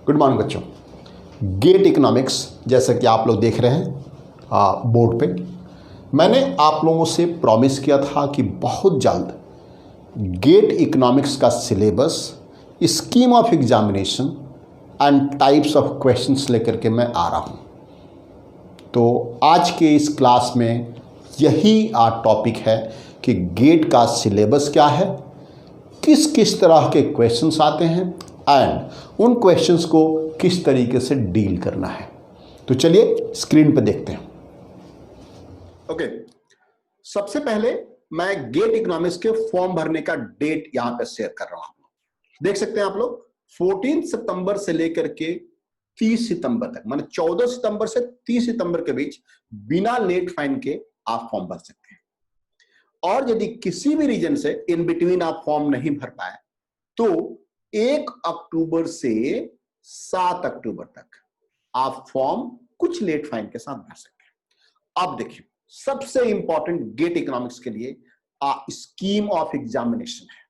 Good morning बच्चों। Gate economics जैसा कि आप लोग देख रहे हैं बोर्ड पे, मैंने आप लोगों से प्रॉमिस किया था कि बहुत जल्द गेट इकोनॉमिक्स का syllabus, scheme of examination and types of questions लेकर के मैं आ रहा हूँ। तो आज के इस क्लास में यही टॉपिक है कि गेट का सिलेबस क्या है, किस किस तरह के क्वेश्चंस आते हैं एंड उन क्वेश्चंस को किस तरीके से डील करना है। तो चलिए स्क्रीन पर देखते हैं। ओके, सबसे पहले मैं गेट इकोनॉमिक्स के फॉर्म भरने का डेट यहां पे शेयर कर रहा हूं। देख सकते हैं आप लोग, 14 सितंबर से लेकर के 30 सितंबर तक, माने 14 सितंबर से 30 सितंबर के बीच बिना लेट फाइन के आप फॉर्म भर सकते हैं। और यदि किसी भी रीजन से इन बिटवीन आप फॉर्म नहीं भर पाए तो 1 अक्टूबर से 7 अक्टूबर तक आप फॉर्म कुछ लेट फाइन के साथ भर सकते हैं। अब देखिए, सबसे इंपॉर्टेंट गेट इकोनॉमिक्स के लिए स्कीम ऑफ एग्जामिनेशन है।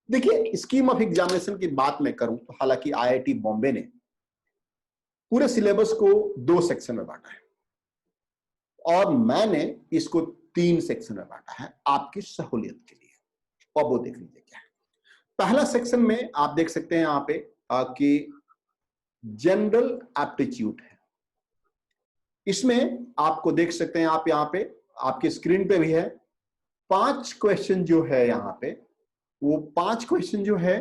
देखिए, स्कीम ऑफ एग्जामिनेशन की बात मैं करूं तो हालांकि आईआईटी बॉम्बे ने पूरे सिलेबस को 2 सेक्शन में बांटा है और मैंने इसको 3 सेक्शन में बांटा है आपकी सहूलियत के लिए। और वो देख लीजिए क्या है। पहला सेक्शन में आप देख सकते हैं यहां पे कि जनरल एप्टीट्यूड है। इसमें आपको देख सकते हैं आप यहां पे, आपकी स्क्रीन पे भी है, 5 क्वेश्चन जो है यहां पे, वो 5 क्वेश्चन जो है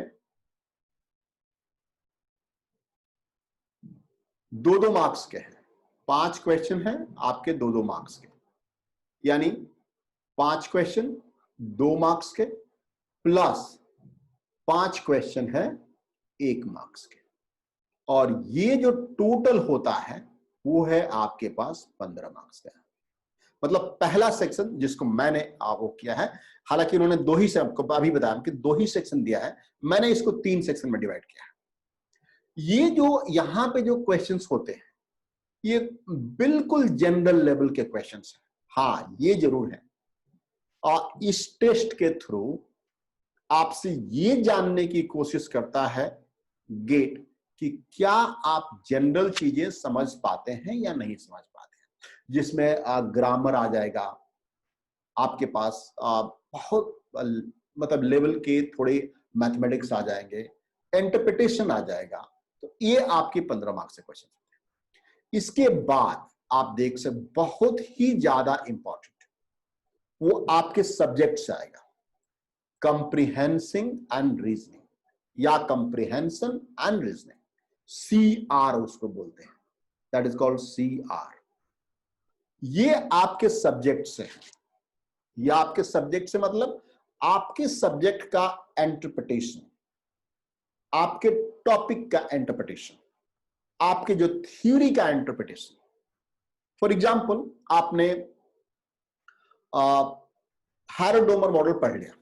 2-2 मार्क्स के हैं। 5 क्वेश्चन है आपके 2-2 मार्क्स के, यानी 5 क्वेश्चन 2 मार्क्स के प्लस 5 क्वेश्चन है 1 मार्क्स के, और ये जो टोटल होता है वो है आपके पास 15 मार्क्स का। मतलब पहला सेक्शन जिसको मैंने वो किया है, हालांकि उन्होंने 2 ही से आपको अभी बताया कि 2 ही सेक्शन दिया है, मैंने इसको 3 सेक्शन में डिवाइड किया है। ये जो यहां पे जो क्वेश्चंस होते हैं ये बिल्कुल जनरल लेवल के क्वेश्चंस हैं। हाँ, ये जरूर है, और इस टेस्ट के थ्रू आपसे ये जानने की कोशिश करता है गेट कि क्या आप जनरल चीजें समझ पाते हैं या नहीं समझ पाते हैं, जिसमें ग्रामर आ जाएगा आपके पास, बहुत मतलब लेवल के थोड़े मैथमेटिक्स आ जाएंगे, इंटरप्रिटेशन आ जाएगा। तो ये आपके 15 मार्क्स से क्वेश्चन होते हैं। इसके बाद आप देख सकते, बहुत ही ज्यादा इंपॉर्टेंट, वो आपके सब्जेक्ट से आएगा, कंप्रीहेंसिंग एंड रीजनिंग या कंप्रीहेंशन एंड रीजनिंग, CR उसको बोलते हैं, दैट इज कॉल्ड CR। ये आपके सब्जेक्ट से है। ये आपके सब्जेक्ट से मतलब आपके सब्जेक्ट का इंटरप्रिटेशन, आपके टॉपिक का इंटरप्रिटेशन, आपके जो थ्योरी का इंटरप्रिटेशन। फॉर एग्जाम्पल, आपने हैरोडोमर मॉडल पढ़ लिया,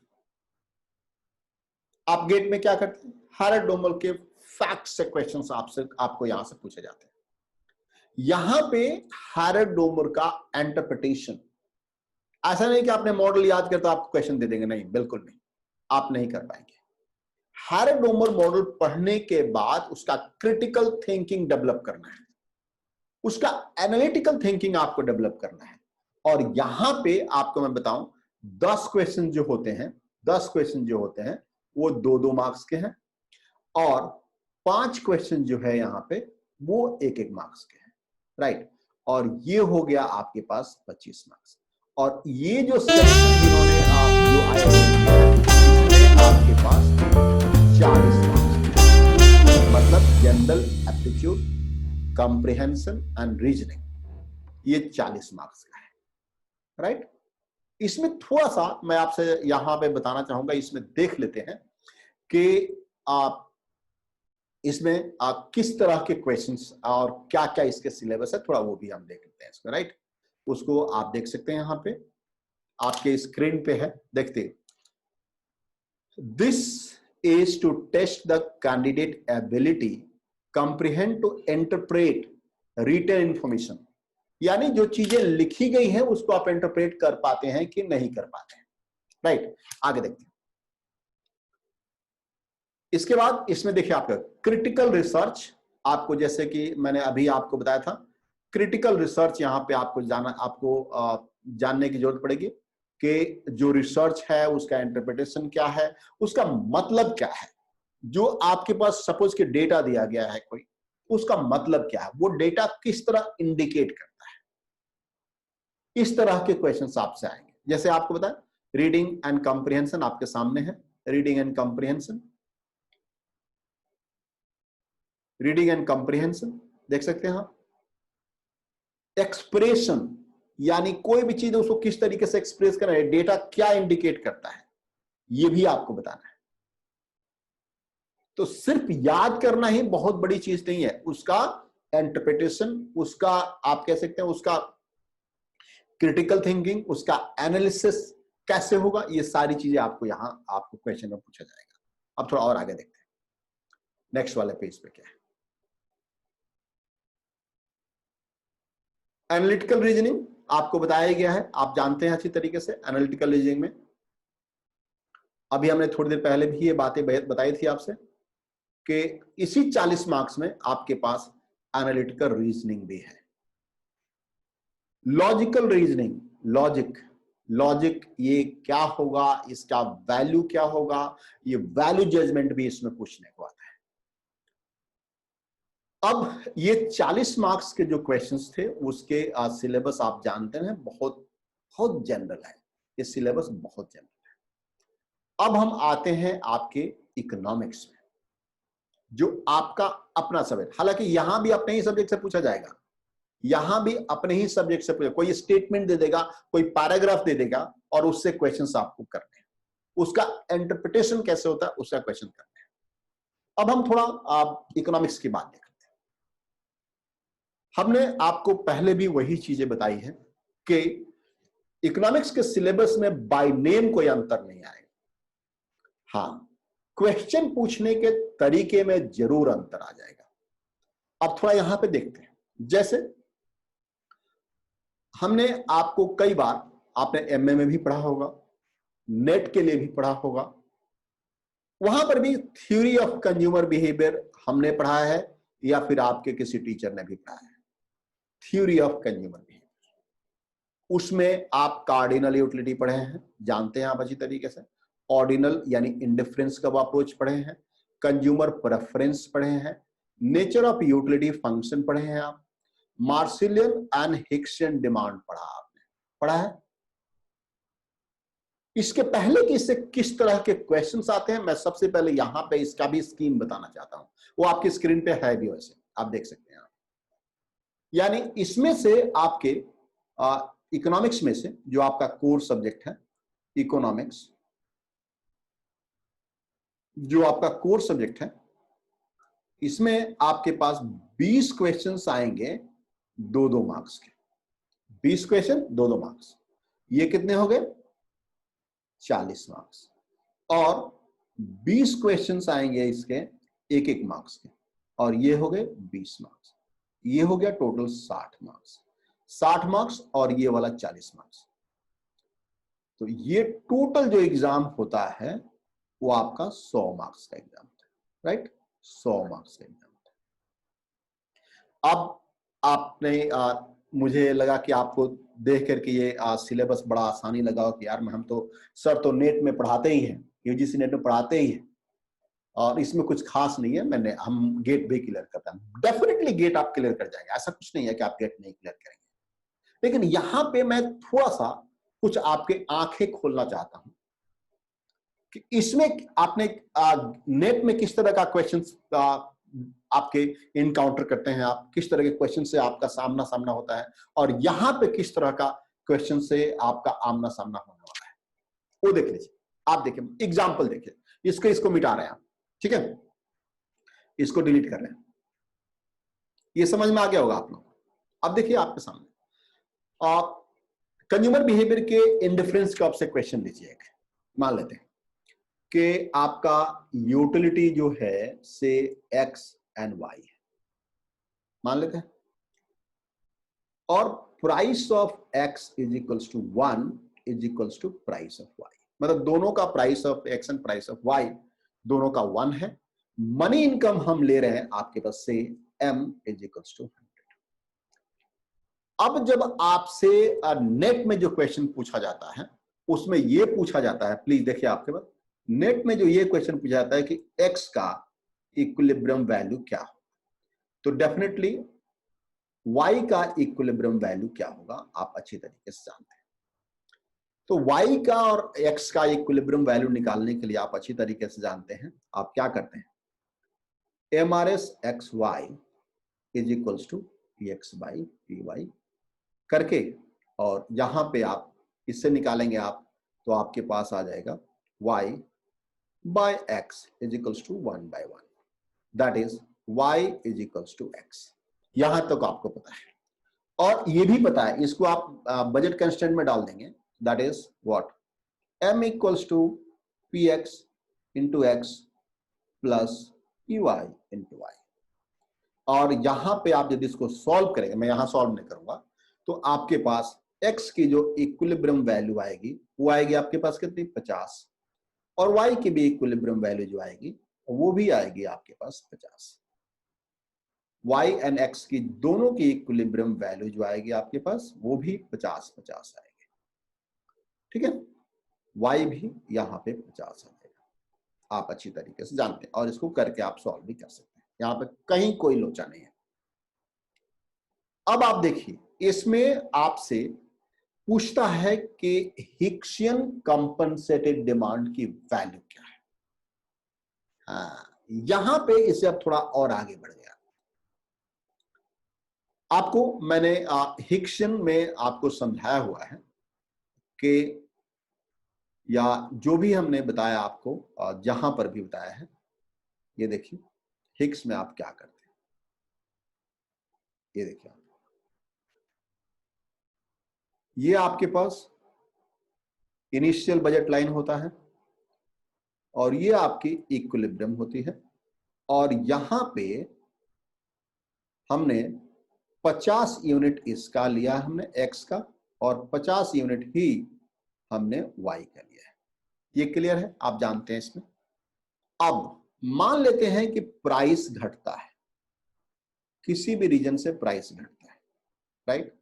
आप गेट में क्या करते हैं, हैरोडोमर के फैक्ट से क्वेश्चंस आपको यहां से पूछे जाते हैं। यहां पे हैरोडोमर का इंटरप्रिटेशन, ऐसा नहीं कि आपने मॉडल याद कर तो आपको क्वेश्चन दे देंगे, नहीं, बिल्कुल नहीं, आप नहीं कर पाएंगे। हैरोडोमर मॉडल पढ़ने के बाद उसका क्रिटिकल थिंकिंग डेवलप करना है, उसका एनालिटिकल थिंकिंग आपको डेवलप करना है। और यहां पे आपको मैं बताऊं, 10 क्वेश्चन जो होते हैं, 10 क्वेश्चन जो होते हैं वो 2-2 मार्क्स के हैं, और 5 क्वेश्चन जो है यहां पे वो 1-1 मार्क्स के हैं, राइट। और ये हो गया आपके पास 25 मार्क्स। और ये जो सेक्शन जिन्होंने जो आपके पास 40 मार्क्स, मतलब general aptitude, comprehension and reasoning, ये 40 मार्क्स का है, राइट। इसमें थोड़ा सा मैं आपसे यहां पे बताना चाहूंगा, इसमें देख लेते हैं कि आप इसमें किस तरह के क्वेश्चंस और क्या क्या इसके सिलेबस है, थोड़ा वो भी हम देख लेते हैं इसको, राइट। उसको आप देख सकते हैं, यहां पे आपके स्क्रीन पे है, देखते हैं। This is to test the candidate ability comprehend to interpret written information, यानी जो चीजें लिखी गई हैं उसको आप इंटरप्रेट कर पाते हैं कि नहीं कर पाते हैं, राइट। आगे देखते हैं। इसके बाद इसमें देखिए आपका क्रिटिकल रिसर्च, आपको जैसे कि मैंने अभी आपको बताया था, क्रिटिकल रिसर्च यहां पे आपको जानने की जरूरत पड़ेगी कि जो रिसर्च है उसका इंटरप्रिटेशन क्या है, उसका मतलब क्या है। जो आपके पास सपोज कि डेटा दिया गया है कोई, उसका मतलब क्या है, वो डेटा किस तरह इंडिकेट करता है। इस तरह के क्वेश्चंस आपसे आएंगे। जैसे आपको बताया रीडिंग एंड कॉम्प्रिहेंशन आपके सामने है, reading and comprehension, reading and comprehension देख सकते हैं आप। एक्सप्रेशन यानी कोई भी चीज उसको किस तरीके से एक्सप्रेस करना है, डेटा क्या इंडिकेट करता है, यह भी आपको बताना है। तो सिर्फ याद करना ही बहुत बड़ी चीज नहीं है, उसका इंटरप्रिटेशन, उसका आप कह सकते हैं उसका क्रिटिकल थिंकिंग, उसका एनालिसिस कैसे होगा, ये सारी चीजें आपको यहां आपको क्वेश्चन में पूछा जाएगा। अब थोड़ा और आगे देखते हैं, नेक्स्ट वाले पेज पे क्या है। एनालिटिकल रीजनिंग आपको बताया गया है, आप जानते हैं अच्छी तरीके से। एनालिटिकल रीजनिंग में अभी हमने थोड़ी देर पहले भी ये बातें बताई थी आपसे कि इसी 40 मार्क्स में आपके पास एनालिटिकल रीजनिंग भी है। लॉजिकल रीजनिंग, लॉजिक ये क्या होगा, इसका वैल्यू क्या होगा, ये वैल्यू जजमेंट भी इसमें पूछने को आता है। अब ये 40 मार्क्स के जो क्वेश्चंस थे उसके सिलेबस आप जानते हैं बहुत बहुत जनरल है, ये सिलेबस बहुत जनरल है। अब हम आते हैं आपके इकोनॉमिक्स में, जो आपका अपना सब्जेक्ट, हालांकि यहां भी अपने ही सब्जेक्ट से पूछा जाएगा, यहां भी अपने ही सब्जेक्ट से पूछा, कोई स्टेटमेंट दे देगा, कोई पैराग्राफ दे देगा और उससे क्वेश्चंस आपको करने हैं, उसका इंटरप्रिटेशन कैसे होता है उसका क्वेश्चन करने हैं। अब हम थोड़ा इकोनॉमिक्स की बात देखते हैं। हमने आपको पहले भी वही चीजें बताई है कि इकोनॉमिक्स के सिलेबस में बाय नेम कोई अंतर नहीं आएगा, हां क्वेश्चन पूछने के तरीके में जरूर अंतर आ जाएगा। अब थोड़ा यहां पे देखते हैं, जैसे हमने आपको कई बार, आपने एमए में भी पढ़ा होगा, नेट के लिए भी पढ़ा होगा, वहां पर भी थ्योरी ऑफ कंज्यूमर बिहेवियर हमने पढ़ा है या फिर आपके किसी टीचर ने भी पढ़ा है। थ्योरी ऑफ कंज्यूमर बिहेवियर, उसमें आप कार्डिनल यूटिलिटी पढ़े हैं, जानते हैं आप अच्छी तरीके से। ऑर्डिनल यानी इंडिफरेंस का अप्रोच पढ़े हैं, कंज्यूमर प्रेफरेंस पढ़े हैं, नेचर ऑफ यूटिलिटी फंक्शन पढ़े हैं आप, मार्सिलियन एंड हिक्सियन डिमांड पढ़ा है। इसके पहले कि इससे किस तरह के क्वेश्चंस आते हैं, मैं सबसे पहले यहां पे इसका भी स्कीम बताना चाहता हूं, वो आपकी स्क्रीन पे है भी, वैसे आप देख सकते हैं। यानी इसमें से आपके इकोनॉमिक्स में से जो आपका कोर सब्जेक्ट है इकोनॉमिक्स, जो आपका कोर सब्जेक्ट है, इसमें आपके पास 20 क्वेश्चंस आएंगे 2-2 मार्क्स के। 20 क्वेश्चन 2-2 मार्क्स, ये कितने हो गए 40 मार्क्स। और 20 क्वेश्चंस आएंगे इसके 1-1 मार्क्स के, और ये हो गए 20 मार्क्स, ये हो गया टोटल 60 मार्क्स। 60 मार्क्स और ये वाला 40 मार्क्स, तो ये टोटल जो एग्जाम होता है वो आपका 100 मार्क्स का एग्जाम होता है, राइट, 100 मार्क्स का एग्जाम होता है। अब आपने मुझे लगा कि आपको देख करके ये सिलेबस बड़ा आसानी लगा कि यार हम तो सर तो नेट में पढ़ाते ही हैं, यूजीसी नेट में पढ़ाते ही हैं और इसमें कुछ खास नहीं है, हम गेट भी क्लियर करते हैं। डेफिनेटली गेट आप क्लियर कर जाएंगे, ऐसा कुछ नहीं है कि आप गेट नहीं क्लियर करेंगे, लेकिन यहां पे मैं थोड़ा सा कुछ आपके आंखें खोलना चाहता हूं कि इसमें आपने नेट में किस तरह का क्वेश्चन आपके इनकाउंटर करते हैं, आप किस तरह के क्वेश्चन से आपका सामना सामना होता है, और यहां पे किस तरह का क्वेश्चन से आपका आमना सामना होने वाला है, वो देख लीजिए। आप देखिए एग्जाम्पल देखिए, इसको मिटा रहे हैं आप, ठीक है, इसको डिलीट कर रहे हैं, ये समझ में आ गया होगा आप लोग। अब देखिए आपके सामने आप कंज्यूमर बिहेवियर के इंडिफरेंस का आपसे क्वेश्चन लीजिए। मान लेते हैं कि आपका यूटिलिटी जो है से एक्स एंड वाई है, मान लेते हैं, और price of X is equals to 1 is equals to price of Y, मतलब दोनों का price of X and price of Y दोनों का 1 है, मनी इनकम हम ले रहे हैं आपके पास से m इज इक्वल्स टू 100। अब जब आपसे नेट में जो क्वेश्चन पूछा जाता है उसमें यह पूछा जाता है, प्लीज देखिए आपके पास नेट में जो ये क्वेश्चन पूछा जाता है कि x का इक्विलिब्रियम वैल्यू क्या हो, तो डेफिनेटली y का इक्विलिब्रियम वैल्यू क्या होगा आप अच्छी तरीके से जानते हैं। तो y का और x का इक्विलिब्रियम वैल्यू निकालने के लिए आप अच्छी तरीके से जानते हैं, आप क्या करते हैं, MRS XY is equals to PX by PY करके, और यहां पे आप इससे निकालेंगे आप, तो आपके पास आ जाएगा y by x is equals to 1/1, that is y is equals to x। यहां तक आपको पता है, और ये भी पता है, इसको आप बजट कंस्टेंट में डाल देंगे, that is what, m equals to px into x plus py into y। और यहां पे आप यदि इसको सॉल्व करेंगे, मैं यहां सॉल्व नहीं करूंगा, तो आपके पास x की जो इक्विलिब्रियम वैल्यू आएगी वो आएगी आपके पास कितनी, 50, और y की भी इक्विलिब्रियम वैल्यू जो आएगी वो भी आएगी आपके पास 50। y एंड x की दोनों की इक्विलिब्रियम वैल्यू जो आएगी आपके पास वो भी 50-50 आएगी, ठीक है। y भी यहां पे 50 आ जाएगा, आप अच्छी तरीके से जानते हैं, और इसको करके आप सॉल्व भी कर सकते हैं, यहां पे कहीं कोई लोचा नहीं है। अब आप देखिए इसमें आपसे पूछता है कि हिक्सियन कंपनसेटेड डिमांड की वैल्यू क्या है। हाँ, यहां पे इसे अब थोड़ा और आगे बढ़ गया। आपको मैंने हिक्सियन में आपको समझाया हुआ है कि, या जो भी हमने बताया आपको जहां पर भी बताया है, ये देखिए हिक्स में आप क्या करते हैं, ये देखिए आप, ये आपके पास इनिशियल बजट लाइन होता है, और ये आपकी इक्विलिब्रियम होती है, और यहां पे हमने 50 यूनिट इसका लिया हमने x का, और 50 यूनिट ही हमने y का लिया है। ये क्लियर है, आप जानते हैं इसमें। अब मान लेते हैं कि प्राइस घटता है, किसी भी रीजन से प्राइस घटता है, राइट,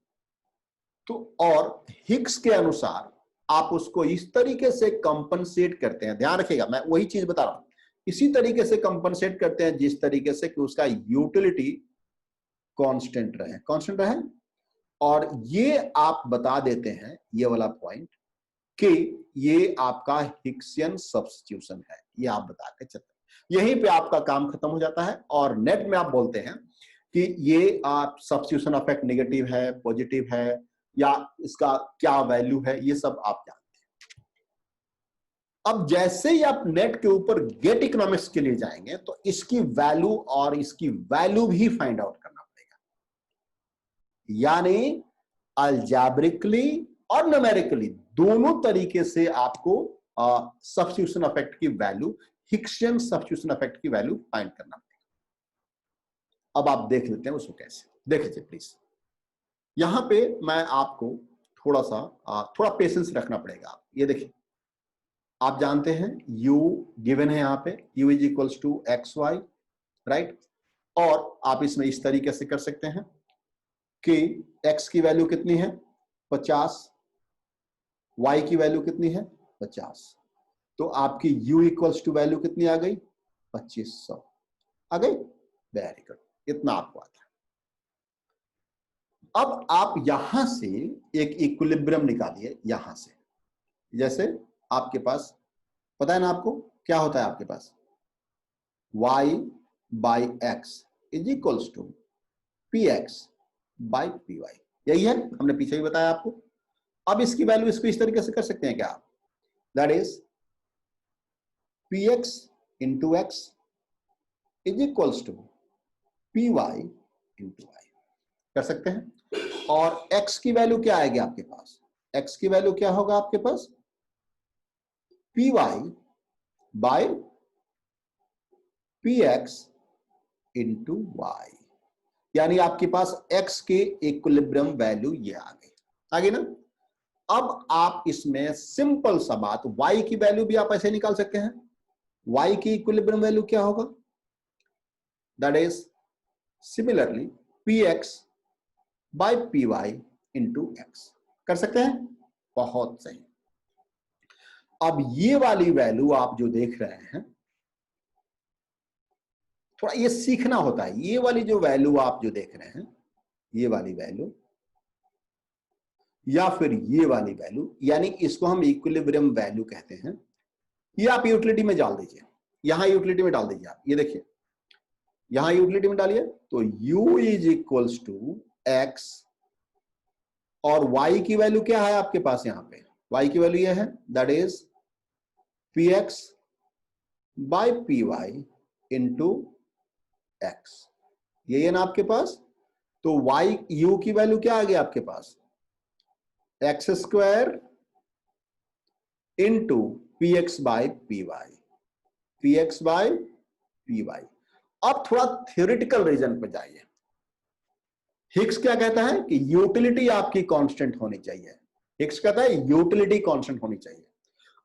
तो और हिक्स के अनुसार आप उसको इस तरीके से कंपनसेट करते हैं, ध्यान रखिएगा मैं वही चीज बता रहा हूं, इसी तरीके से कंपनसेट करते हैं जिस तरीके से कि उसका यूटिलिटी कांस्टेंट रहे, और ये आप बता देते हैं ये वाला पॉइंट कि ये आपका हिक्सियन सब्स्टिट्यूशन है, ये आप बता के चलते हैं, यहीं पे आपका काम खत्म हो जाता है। और नेट में आप बोलते हैं कि ये आप सब्स्टिट्यूशन इफेक्ट नेगेटिव है, पॉजिटिव है, या इसका क्या वैल्यू है, ये सब आप जानते हैं। अब जैसे ही आप नेट के ऊपर गेट इकोनॉमिक्स के लिए जाएंगे तो इसकी वैल्यू और इसकी वैल्यू भी फाइंड आउट करना पड़ेगा, यानी अलजैब्रिकली और न्यूमेरिकली दोनों तरीके से आपको सब्स्टिट्यूशन इफेक्ट की वैल्यू, हिक्सियन सब्स्टिट्यूशन इफेक्ट की वैल्यू फाइंड करना पड़ेगा। अब आप देख लेते हैं उसको कैसे, देख लीजिए प्लीज। यहां पे मैं आपको थोड़ा पेशेंस रखना पड़ेगा। ये देखिए आप जानते हैं u गिवन है, यहां पे u is equals to x y, right, और आप इसमें इस तरीके से कर सकते हैं कि x की वैल्यू कितनी है 50, y की वैल्यू कितनी है 50, तो आपकी u इक्वल्स टू वैल्यू कितनी आ गई 2500 आ गई, वेरी गुड, इतना आपको आता है। अब आप यहां से एक इक्विलिब्रियम निकालिए, यहां से, जैसे आपके पास पता है ना आपको क्या होता है, आपके पास y by x is equals to p x by p y, यही है, हमने पीछे भी बताया आपको। अब इसकी वैल्यू इसको इस तरीके से कर सकते हैं क्या आप, that is p x into x is equals to p y into y, कर सकते हैं। और x की वैल्यू क्या आएगी आपके पास, x की वैल्यू क्या होगा आपके पास P Y by P x into Y, यानी आपके पास x के इक्विलिब्रियम वैल्यू ये आ गई, आगे ना। अब आप इसमें सिंपल सा बात, y की वैल्यू भी आप ऐसे निकाल सकते हैं, y की इक्विलिब्रियम वैल्यू क्या होगा that is similarly px by py into x। कर सकते हैं? बहुत सही। अब ये वाली वैल्यू आप जो देख रहे हैं, थोड़ा ये सीखना होता है। ये वाली जो वैल्यू आप जो देख रहे हैं, ये वाली वैल्यू या फिर ये वाली वैल्यू, यानी इसको हम इक्विलिब्रियम वैल्यू कहते हैं। ये आप यूटिलिटी में डाल दीजिए, यहां यूटिलिटी में डाल दीजिए आप। ये देखिए, यहां यूटिलिटी में डालिए तो u is equals to x, और y की वैल्यू क्या है आपके पास? यहां पे y की वैल्यू ये है, that is px by py into x. ये है ना आपके पास। तो y u की वैल्यू क्या आ गई आपके पास? X square into P X by P Y, P X by P Y. अब थोड़ा थियोरिटिकल रीजन पे जाइए। हिग्स क्या कहता है कि यूटिलिटी आपकी कांस्टेंट होनी चाहिए। हिग्स कहता है यूटिलिटी कांस्टेंट होनी चाहिए।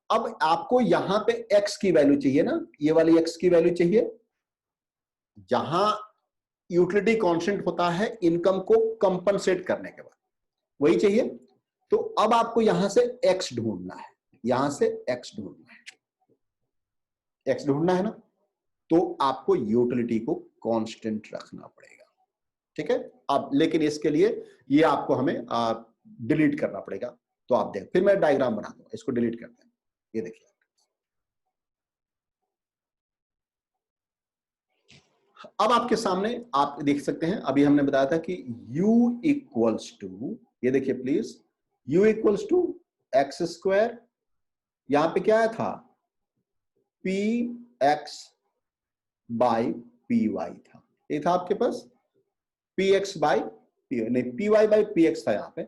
अब आपको यहां पे x की वैल्यू चाहिए ना, ये वाली x की वैल्यू चाहिए। जहां यूटिलिटी कांस्टेंट होता है इनकम को कंपनसेट करने के बाद, वही चाहिए। तो अब आपको यहां से x ढूंढना है, यहां से x ढूंढना है, x ढूंढना है ना। तो आपको यूटिलिटी को कांस्टेंट रखना पड़ेगा, ठीक है। अब लेकिन इसके लिए ये आपको हमें डिलीट करना पड़ेगा। तो आप देख, फिर मैं डायग्राम बना दूंगा, इसको डिलीट करते हैं। ये देखिए, अब आपके सामने आप देख सकते हैं, अभी हमने बताया था कि u इक्वल्स टू, ये देखिए please, u equals to x square, यहां पे क्या था? P x by p y था, ये था आपके पास। पी एक्स बाई पी, नहीं, p y by p x था यहां पे,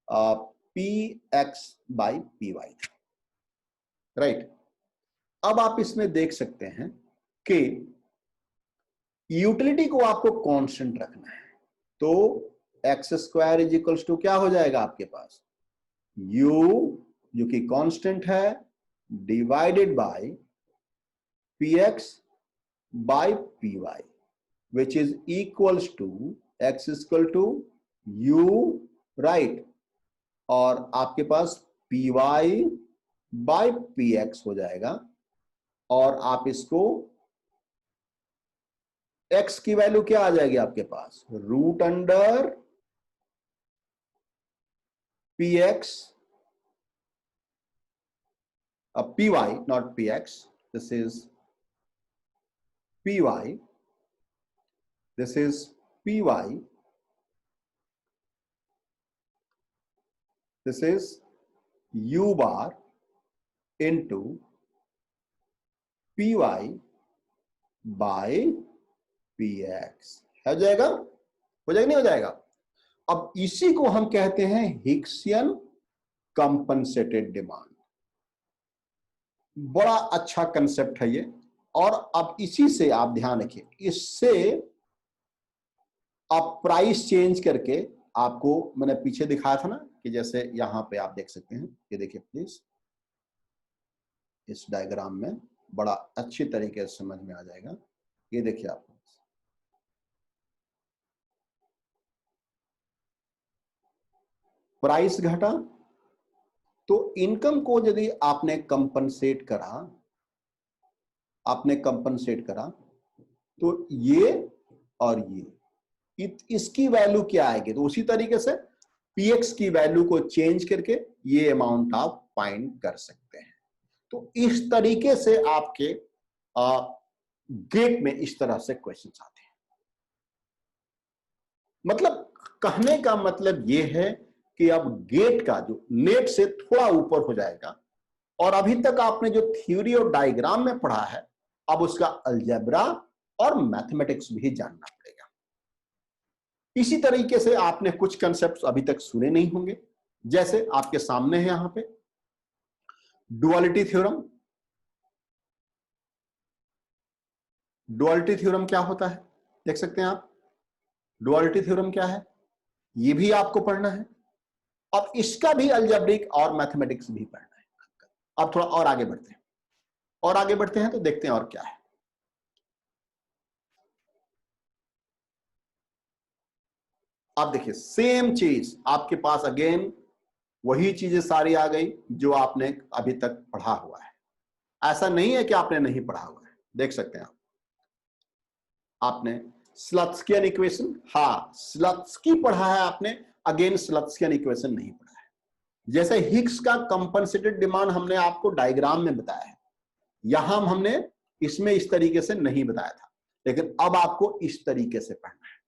p x by p y था, राइट। अब आप इसमें देख सकते हैं कि यूटिलिटी को आपको कांस्टेंट रखना है। तो x square is equals to क्या हो जाएगा आपके पास? u जो कि कांस्टेंट है, divided by P X by P Y, which is equals to X equal to u, right. और आपके पास P Y by P X हो जाएगा। और आप इसको x की वैल्यू क्या आ जाएगी आपके पास? Root under P X, P Y, not P X, this is P Y, this is P Y, this is u bar into P Y by P X. हो जाएगा? हो जाएगा नहीं हो जाएगा? अब इसी को हम कहते हैं हिग्सियन कंपनसेटेड डिमांड। बड़ा अच्छा कंसेप्ट है ये। और अब इसी से आप ध्यान रखिए, इससे आप प्राइस चेंज करके, आपको मैंने पीछे दिखाया था ना कि जैसे यहां पे आप देख सकते हैं, ये देखिए प्लीज, इस डायग्राम में बड़ा अच्छी तरीके से समझ में आ जाएगा। ये देखिए आप, प्राइस घटा तो इनकम को यदि आपने कंपनसेट करा, आपने कंपनसेट करा, तो ये और ये इसकी वैल्यू क्या आएगी? तो उसी तरीके से पीएक्स की वैल्यू को चेंज करके ये अमाउंट आप फाइंड कर सकते हैं। तो इस तरीके से आपके गेट में इस तरह से क्वेश्चंस आते हैं। मतलब कहने का मतलब ये है कि अब गेट का जो नेट से थोड़ा ऊपर हो जाएगा, और अभी तक आपने जो थ्योरी और डायग्राम में पढ़ा है, अब उसका अलजेब्रा और मैथमेटिक्स भी जानना पड़ेगा। इसी तरीके से आपने कुछ कंसेप्ट अभी तक सुने नहीं होंगे, जैसे आपके सामने है यहां पे डुअलिटी थ्योरम। डुअलिटी थ्योरम क्या होता है देख सकते हैं आप। डुअलिटी थ्योरम क्या है ये भी आपको पढ़ना है। अब इसका भी अलजेब्रिक और मैथमेटिक्स भी पढ़ना है। अब थोड़ा और आगे बढ़ते हैं, और आगे बढ़ते हैं तो देखते हैं और क्या है। आप देखिए सेम चीज आपके पास अगेन वही चीजें सारी आ गई जो आपने अभी तक पढ़ा हुआ है। ऐसा नहीं है कि आपने नहीं पढ़ा हुआ है, देख सकते हैं आप। आपने स्लत्स्कियन इक्वेशन, हाँ स्लत्स्की पढ़ा है आपने, अगेन स्लत्स्कियन इक्वेशन नहीं पढ़ा है। जैसे हिग्स का कंपनसेटेड डिमांड हमने आपको डायग्राम में बताया है, यहां हमने इसमें इस तरीके से नहीं बताया था, लेकिन अब आपको इस तरीके से पढ़ना है।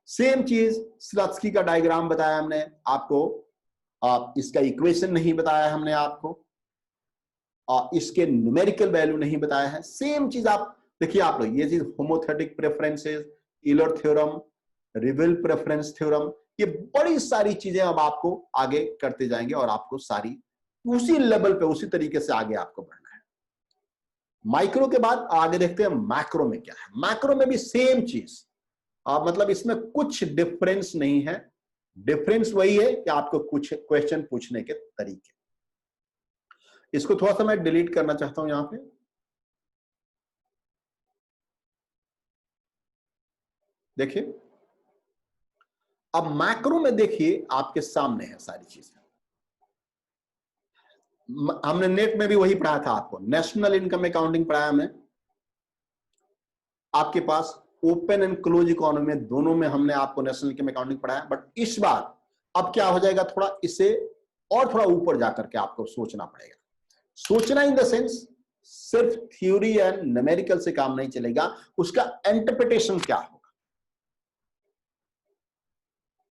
सेम चीज स्लत्स्की का डायग्राम बताया हमने आपको, इसका इक्वेशन नहीं बताया हमने आपको, इसके न्यूमेरिकल वैल्यू नहीं बताया है। सेम चीज आप देखिए, आप लोग ये चीज होमोथेटिक प्रेफरेंसेस, ईलर थ्योरम, रिविल प्रेफरेंस थ्योरम, ये बड़ी सारी चीजें अब आपको आगे करते जाएंगे और आपको सारी उसी लेवल पे उसी तरीके से आगे आपको बढ़ना है। माइक्रो के बाद आगे देखते हैं मैक्रो में क्या है। मैक्रो में भी सेम चीज, मतलब इसमें कुछ डिफरेंस नहीं है, डिफरेंस वही है कि आपको कुछ क्वेश्चन पूछने के तरीके। इसको थोड़ा सा मैं डिलीट करना चाहता हूं यहां पे। देखिए अब मैक्रो में देखिए आपके सामने है सारी चीजें। हमने नेट में भी वही पढ़ा था आपको, नेशनल इनकम अकाउंटिंग पढ़ाया हमने आपके पास, ओपन एंड क्लोज इकोनॉमी में दोनों में हमने आपको नेशनल इनकम अकाउंटिंग पढ़ाया। बट इस बार अब क्या हो जाएगा, थोड़ा इसे और थोड़ा ऊपर जाकर के आपको सोचना पड़ेगा। सोचना इन द सेंस सिर्फ थ्योरी एंड न्यूमेरिकल से काम नहीं चलेगा, उसका इंटरप्रिटेशन क्या होगा।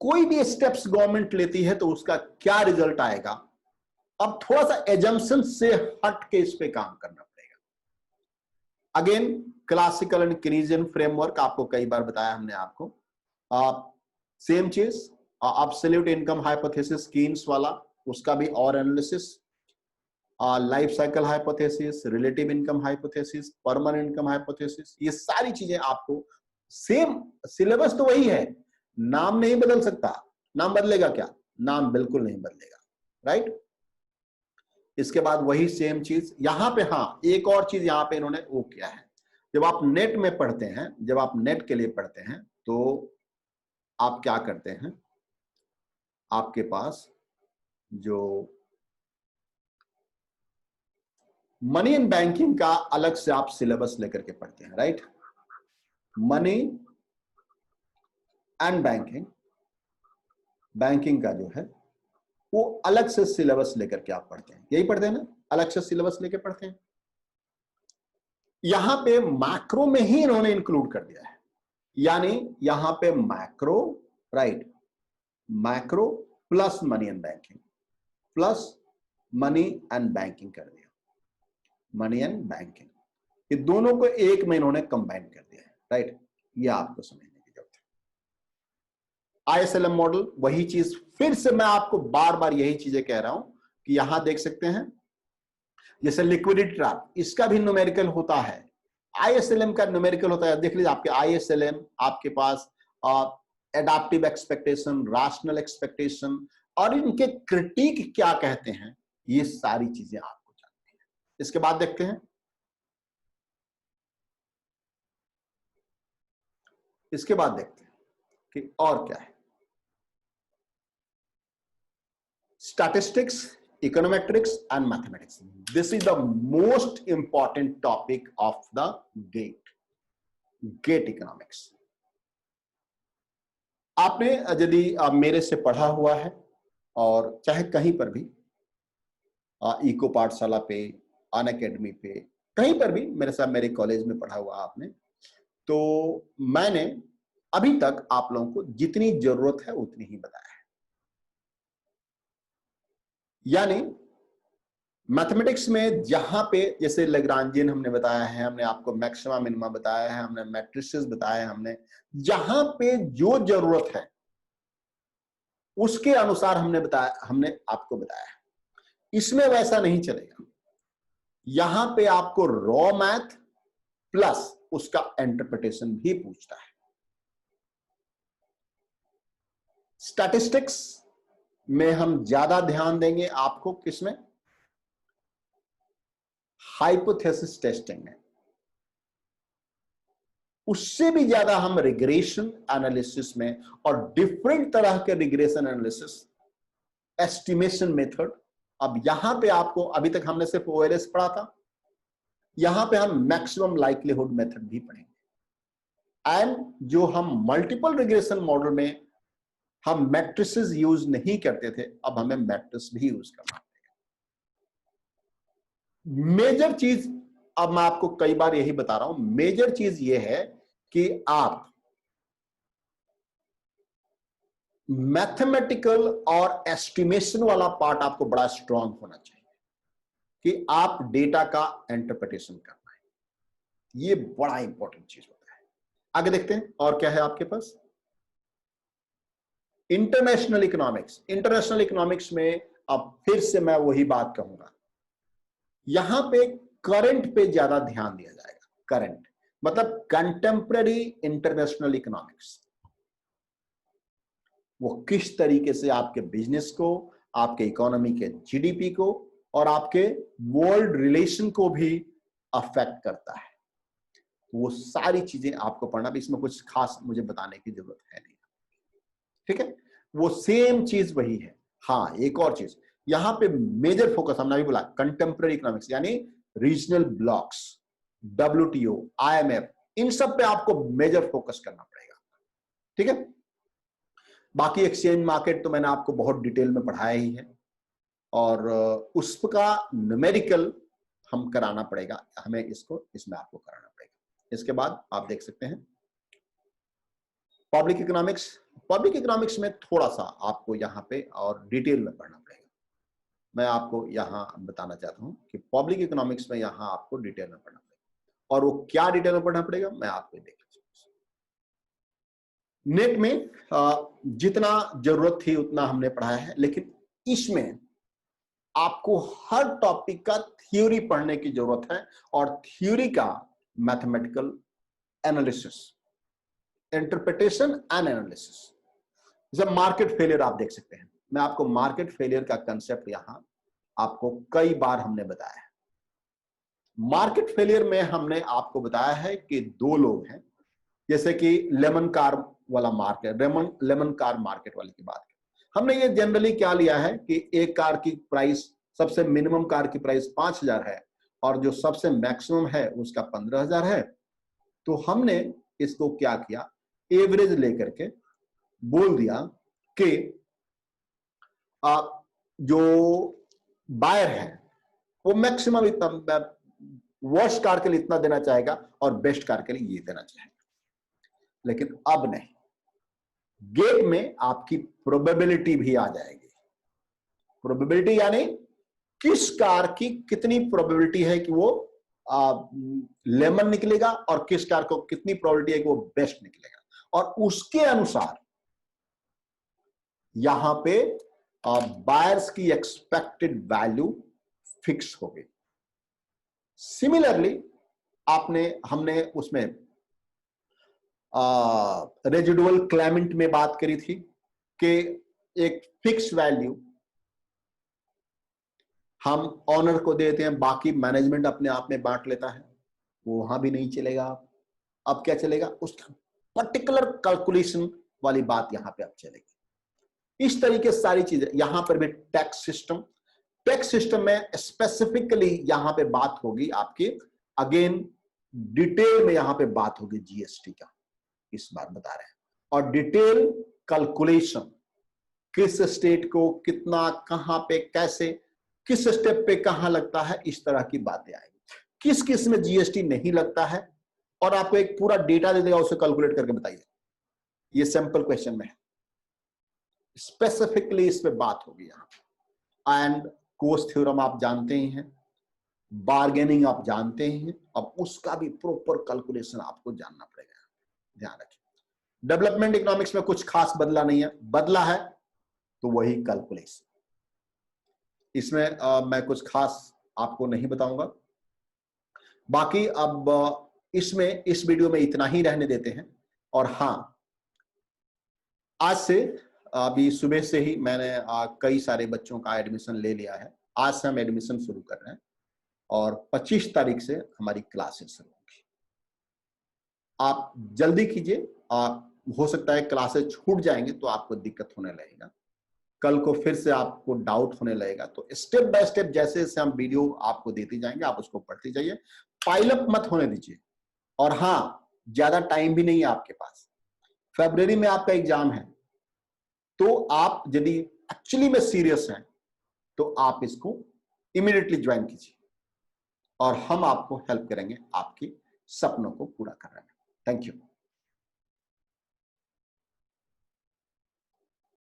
कोई भी स्टेप्स गवर्नमेंट लेती है तो उसका क्या रिजल्ट आएगा, अब थोड़ा सा एजम्पशन से हट के इस पे काम करना पड़ेगा। Again classical and Canadian framework आपको कई बार बताया हमने आपको, सेम चीज एब्सोल्यूट इनकम हाइपोथेसिस कीन्स वाला, उसका भी और analysis, life cycle hypothesis, relative income hypothesis, permanent income hypothesis, ये सारी चीजें आपको सेम, सिलेबस तो वही है, नाम नहीं बदल सकता। नाम बदलेगा क्या, नाम बिल्कुल नहीं बदलेगा, राइट। इसके बाद वही सेम चीज यहां पे, हाँ एक और चीज यहां पे इन्होंने वो किया है, जब आप नेट में पढ़ते हैं, जब आप नेट के लिए पढ़ते हैं तो आप क्या करते हैं, आपके पास जो मनी एंड बैंकिंग का अलग से आप सिलेबस लेकर के पढ़ते हैं, right. Money and banking, banking का जो है वो अलग से सिलेबस लेकर के आप पढ़ते हैं, यही पढ़ते हैं ना, अलग से सिलेबस लेकर पढ़ते हैं। यहां पे मैक्रो में ही इन्होंने इंक्लूड कर दिया है, यानी यहां पे macro, right, macro plus money and banking, plus money and banking कर दिया, मनी एंड बैंकिंग, ये दोनों को एक में इन्होंने कंबाइन कर दिया है, राइट। ये आपको समझने की जरूरत है। आईएसएलएम मॉडल वही चीज, फिर से मैं आपको बार बार यही चीजें कह रहा हूं कि यहां देख सकते हैं, जैसे लिक्विडिटी ट्रैप, इसका भी न्यूमेरिकल होता है, आईएसएलएम का न्यूमेरिकल होता है। देख लीजिए आपके आईएसएलएम, आपके पास एडाप्टिव एक्सपेक्टेशन, रैशनल एक्सपेक्टेशन, और इनके क्रिटिक क्या कहते हैं, ये सारी चीजें आपको जाननी है। इसके बाद देखते हैं, इसके बाद देखते हैं कि और क्या है। Statistics, econometrics and mathematics, this is the most important topic of the GATE economics। आपने यदि मेरे से पढ़ा हुआ है और चाहे कहीं पर भी, इको पाठशाला पे, अनअकैडमी पे, कहीं पर भी मेरे साथ मेरे कॉलेज में पढ़ा हुआ आपने, तो मैंने अभी तक आप लोगों को जितनी जरूरत है उतनी ही बताया है। यानी मैथमेटिक्स में जहां पे जैसे लैग्रांजियन हमने बताया है, हमने आपको मैक्सिमा मिनिमा बताया है, हमने मैट्रिसेस बताया है, हमने जहां पे जो जरूरत है उसके अनुसार हमने बताया, हमने आपको बताया है। इसमें वैसा नहीं चलेगा, यहां पे आपको रॉ मैथ प्लस उसका इंटरप्रिटेशन भी पूछता है। स्टैटिस्टिक्स में हम ज्यादा ध्यान देंगे आपको किसमें, हाइपोथेसिस टेस्टिंग में। उससे भी ज्यादा हम रिग्रेशन एनालिसिस में, और डिफरेंट तरह के रिग्रेशन एनालिसिस, एस्टिमेशन मेथड। अब यहां पे आपको, अभी तक हमने सिर्फ ओएलएस पढ़ा था, यहां पे हम मैक्सिमम लाइक्लीहुड मेथड भी पढ़ेंगे। एंड जो हम मल्टीपल रिग्रेशन मॉडल में हम मैट्रिसेस यूज नहीं करते थे, अब हमें मैट्रिक्स भी यूज करना पड़ेगा। मेजर चीज, अब मैं आपको कई बार यही बता रहा हूं, मेजर चीज यह है कि आप मैथमेटिकल और एस्टिमेशन वाला पार्ट आपको बड़ा स्ट्रांग होना चाहिए कि आप डेटा का इंटरप्रिटेशन करना है। ये बड़ा इंपॉर्टेंट चीज होता है। आगे देखते हैं और क्या है आपके पास। International economics. इंटरनेशनल इकोनॉमिक्स में अब फिर से मैं वही बात कहूंगा, यहां पे करंट पे ज्यादा ध्यान दिया जाएगा। करंट मतलब कंटेम्पररी इंटरनेशनल इकोनॉमिक्स, वो किस तरीके से आपके बिजनेस को, आपके इकोनॉमी के जीडीपी को और आपके वर्ल्ड रिलेशन को भी अफेक्ट करता है। वो सारी चीजें आपको पढ़ना भी, इसमें कुछ खास मुझे बताने की जरूरत है नहीं। ठीक है, वो सेम चीज वही है। हाँ, एक और चीज यहां पे मेजर फोकस हमने अभी बोला, कंटेम्पररी इकोनॉमिक्स यानी रीजनल ब्लॉक्स, WTO, IMF, इन सब पे आपको मेजर फोकस करना पड़ेगा। ठीक है, बाकी एक्सचेंज मार्केट तो मैंने आपको बहुत डिटेल में पढ़ाया ही है, और उसका न्यूमेरिकल हम कराना पड़ेगा, हमें इसको इसमें आपको कराना पड़ेगा। इसके बाद आप देख सकते हैं पब्लिक इकोनॉमिक्स। पब्लिक इकोनॉमिक्स में थोड़ा सा आपको यहां पे और डिटेल में पढ़ना पड़ेगा। मैं आपको यहां बताना चाहता हूं कि पब्लिक इकोनॉमिक्स में यहां आपको डिटेल में पढ़ना पड़ेगा, और वो क्या डिटेल में पढ़ना पड़ेगा मैं आपको देख लीजिए। नेट में जितना जरूरत थी उतना हमने पढ़ाया है, लेकिन इसमें आपको हर टॉपिक का थ्योरी पढ़ने की जरूरत है, और थ्योरी का mathematical analysis, interpretation and analysis. जब मार्केट फेलियर आप देख सकते हैं, मैं आपको मार्केट फेलियर का कंसेप्ट यहां आपको कई बार हमने बताया है। मार्केट फेलियर में हमने आपको बताया है कि दो लोग हैं, जैसे कि लेमन कार वाला मार्केट, लेमन कार मार्केट वाले की बात करें, हमने ये जनरली क्या लिया है कि एक कार की प्राइस, सबसे मिनिमम कार की प्राइस 5,000 है और जो सबसे मैक्सिमम है उसका 15,000 है। तो हमने इसको क्या किया, एवरेज लेकर के बोल दिया कि जो बायर है वो मैक्सिमम इतना, वर्स्ट कार के लिए इतना देना चाहेगा और बेस्ट कार के लिए ये देना चाहेगा। लेकिन अब नहीं, गेट में आपकी प्रोबेबिलिटी भी आ जाएगी। प्रोबेबिलिटी यानी किस कार की कितनी प्रोबेबिलिटी है कि वो लेमन निकलेगा और किस कार को कितनी प्रोबेबिलिटी है कि वो बेस्ट निकलेगा, और उसके अनुसार यहां पे बायर्स की एक्सपेक्टेड वैल्यू फिक्स हो गई। सिमिलरली हमने उसमें रेजिडुअल क्लेमेंट में बात करी थी कि एक फिक्स वैल्यू हम ऑनर को देते हैं, बाकी मैनेजमेंट अपने आप में बांट लेता है, वो वहां भी नहीं चलेगा। अब क्या चलेगा, उसका पर्टिकुलर कैलकुलेशन वाली बात यहां पे अब चलेगी। इस तरीके से सारी चीजें, यहां पर भी टैक्स सिस्टम में स्पेसिफिकली यहां पे बात होगी आपकी, अगेन डिटेल में यहां पे बात होगी जीएसटी का, इस बार बता रहे हैं, और डिटेल कैलकुलेशन, किस स्टेट को कितना, कहां पे, कैसे, किस स्टेप पे कहां लगता है, इस तरह की बातें आएंगी। किस किस में जीएसटी नहीं लगता है, और आपको एक पूरा डेटा दे देगा, उसे कैलकुलेट करके बताइए। ये सिंपल क्वेश्चन में है, स्पेसिफिकली इस पे बात होगी यहां। एंड कोस्ट थ्योरम आप जानते ही हैं, बार्गेनिंग आप जानते ही हैं, अब उसका भी प्रॉपर कैलकुलेशन आपको जानना पड़ेगा। ध्यान रखिए, डेवलपमेंट इकोनॉमिक्स में कुछ खास बदला नहीं है, बदला है तो वही कैलकुलेशन। इसमें मैं कुछ खास आपको नहीं बताऊंगा। बाकी अब इसमें इस वीडियो में इतना ही रहने देते हैं। और हां, आज से अभी सुबह से ही मैंने कई सारे बच्चों का एडमिशन ले लिया है। आज से हम एडमिशन शुरू कर रहे हैं और 25 तारीख से हमारी क्लासेस शुरू होगी। आप जल्दी कीजिए। हो सकता है क्लासेस छूट जाएंगे तो आपको दिक्कत होने लगेगा, कल को फिर से आपको डाउट होने लगेगा। तो स्टेप बाय स्टेप जैसे जैसे हम वीडियो आपको देते जाएंगे आप उसको पढ़ते जाइए, पाइलअप मत होने दीजिए। और हाँ, ज्यादा टाइम भी नहीं है आपके पास, फरवरी में आपका एग्जाम है, तो आप यदि एक्चुअली में सीरियस हैं तो आप इसको इमीडिएटली ज्वाइन कीजिए और हम आपको हेल्प करेंगे आपके सपनों को पूरा करने में। Thank you.